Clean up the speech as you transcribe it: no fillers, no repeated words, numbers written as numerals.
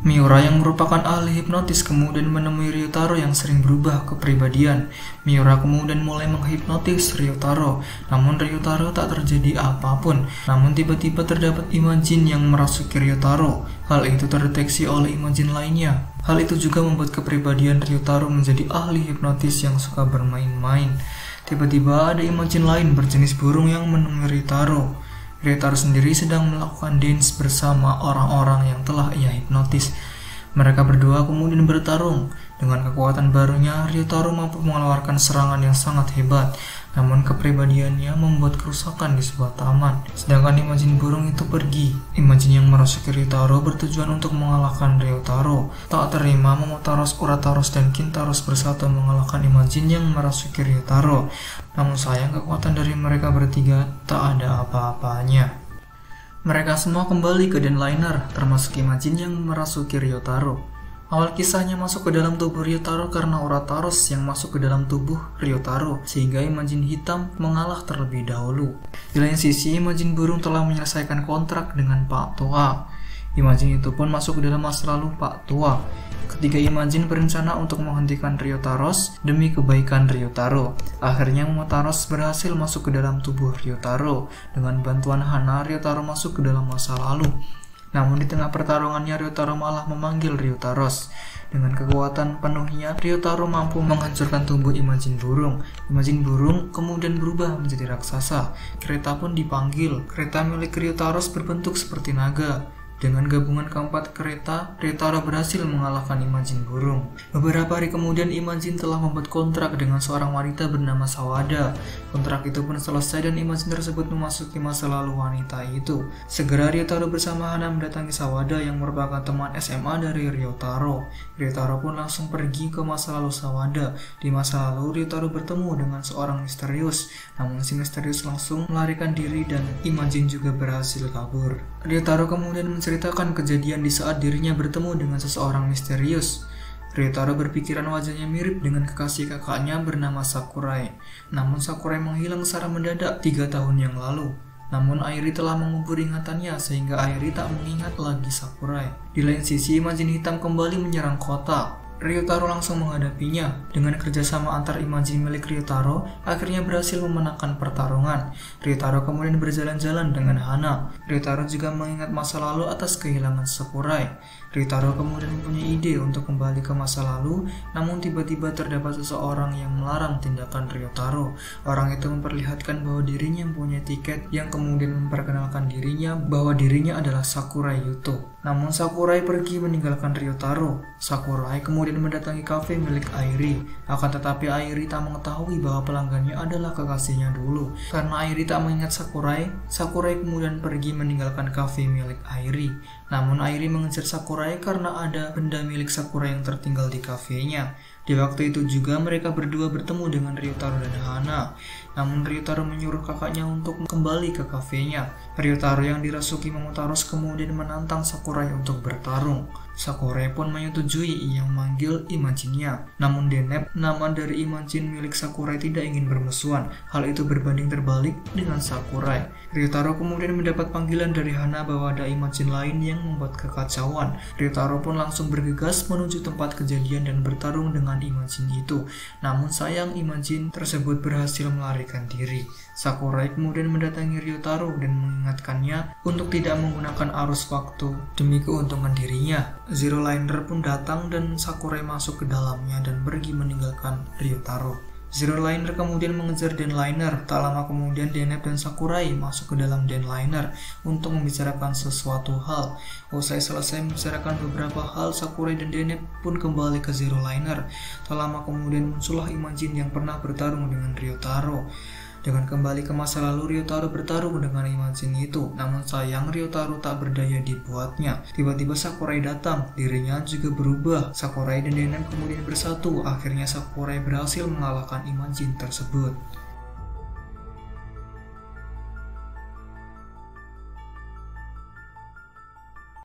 Miura yang merupakan ahli hipnotis kemudian menemui Ryotaro yang sering berubah kepribadian. Miura kemudian mulai menghipnotis Ryotaro, namun Ryotaro tak terjadi apapun. Namun tiba-tiba terdapat Imajin yang merasuki Ryotaro. Hal itu terdeteksi oleh Imajin lainnya. Hal itu juga membuat kepribadian Ryotaro menjadi ahli hipnotis yang suka bermain-main. Tiba-tiba ada Imajin lain berjenis burung yang menemui Ryotaro. Ryotaro sendiri sedang melakukan dance bersama orang-orang yang telah ia hipnotis. Mereka berdua kemudian bertarung. Dengan kekuatan barunya, Ryotaro mampu mengeluarkan serangan yang sangat hebat. Namun kepribadiannya membuat kerusakan di sebuah taman. Sedangkan Imajin burung itu pergi. Imajin yang merasuki Ryotaro bertujuan untuk mengalahkan Ryotaro. Tak terima, Momotaros, Urataros, dan Kintaros bersatu mengalahkan Imajin yang merasuki Ryotaro. Namun sayang kekuatan dari mereka bertiga tak ada apa-apanya. Mereka semua kembali ke Denliner, termasuk Imajin yang merasuki Ryotaro. Awal kisahnya masuk ke dalam tubuh Ryotaro karena Urataros yang masuk ke dalam tubuh Ryotaro, sehingga Imajin hitam mengalah terlebih dahulu. Di lain sisi, Imajin burung telah menyelesaikan kontrak dengan Pak Tua. Imajin itu pun masuk ke dalam masa lalu Pak Tua. Ketika Imajin berencana untuk menghentikan Ryotaros demi kebaikan Ryotaro. Akhirnya Momotaros berhasil masuk ke dalam tubuh Ryotaro. Dengan bantuan Hana, Ryotaro masuk ke dalam masa lalu. Namun di tengah pertarungannya, Ryotaro malah memanggil Ryotaros. Dengan kekuatan penuhnya, Ryotaro mampu menghancurkan tubuh Imajin burung. Imajin burung kemudian berubah menjadi raksasa. Kereta pun dipanggil. Kereta milik Ryotaros berbentuk seperti naga. Dengan gabungan keempat kereta, Ryotaro berhasil mengalahkan Imajin burung. Beberapa hari kemudian, Imajin telah membuat kontrak dengan seorang wanita bernama Sawada. Kontrak itu pun selesai dan Imajin tersebut memasuki masa lalu wanita itu. Segera Ryotaro bersama Hana mendatangi Sawada yang merupakan teman SMA dari Ryotaro. Ryotaro pun langsung pergi ke masa lalu Sawada. Di masa lalu, Ryotaro bertemu dengan seorang misterius. Namun si misterius langsung melarikan diri dan Imajin juga berhasil kabur. Ryotaro kemudian menceritakan kejadian di saat dirinya bertemu dengan seseorang misterius. Ryotaro berpikiran wajahnya mirip dengan kekasih kakaknya bernama Sakurai. Namun Sakurai menghilang secara mendadak 3 tahun yang lalu. Namun Airi telah mengubur ingatannya sehingga Airi tak mengingat lagi Sakurai. Di lain sisi, Imajin hitam kembali menyerang kota. Ryotaro langsung menghadapinya. Dengan kerjasama antar Imajin milik Ryotaro, akhirnya berhasil memenangkan pertarungan. Ryotaro kemudian berjalan-jalan dengan Hana. Ryotaro juga mengingat masa lalu atas kehilangan Sakurai. Ryotaro kemudian mempunyai ide untuk kembali ke masa lalu, namun tiba-tiba terdapat seseorang yang melarang tindakan Ryotaro. Orang itu memperlihatkan bahwa dirinya mempunyai tiket yang kemudian memperkenalkan dirinya bahwa dirinya adalah Sakurai Yuto. Namun Sakurai pergi meninggalkan Ryotaro. Sakurai kemudian mendatangi kafe milik Airi. Akan tetapi Airi tak mengetahui bahwa pelanggannya adalah kekasihnya dulu. Karena Airi tak mengingat Sakurai, Sakurai kemudian pergi meninggalkan kafe milik Airi. Namun Airi mengejar Sakurai karena ada benda milik Sakurai yang tertinggal di kafenya. Di waktu itu juga mereka berdua bertemu dengan Ryotaro dan Hana. Namun Ryotaro menyuruh kakaknya untuk kembali ke kafenya. Ryotaro yang dirasuki Momotaros kemudian menantang Sakurai untuk bertarung. Sakurai pun menyetujui yang memanggil Imajinnya. Namun Deneb, nama dari Imajin milik Sakurai, tidak ingin bermusuhan. Hal itu berbanding terbalik dengan Sakurai. Ryotaro kemudian mendapat panggilan dari Hana bahwa ada Imajin lain yang membuat kekacauan. Ryotaro pun langsung bergegas menuju tempat kejadian dan bertarung dengan Imajin itu. Namun sayang Imajin tersebut berhasil melarikan diri. Sakurai kemudian mendatangi Ryotaro dan mengingatkannya untuk tidak menggunakan arus waktu demi keuntungan dirinya. Zero Liner pun datang dan Sakurai masuk ke dalamnya dan pergi meninggalkan Ryotaro. Zero Liner kemudian mengejar Denliner. Tak lama kemudian Deneb dan Sakurai masuk ke dalam Denliner untuk membicarakan sesuatu hal. Usai selesai membicarakan beberapa hal, Sakurai dan Deneb pun kembali ke Zero Liner. Tak lama kemudian muncullah Imajin yang pernah bertarung dengan Ryotaro. Dengan kembali ke masa lalu, Ryotaro bertarung dengan Imajin itu. Namun sayang Ryotaro tak berdaya dibuatnya. Tiba-tiba Sakurai datang, dirinya juga berubah. Sakurai dan Deneb kemudian bersatu. Akhirnya Sakurai berhasil mengalahkan Imajin tersebut.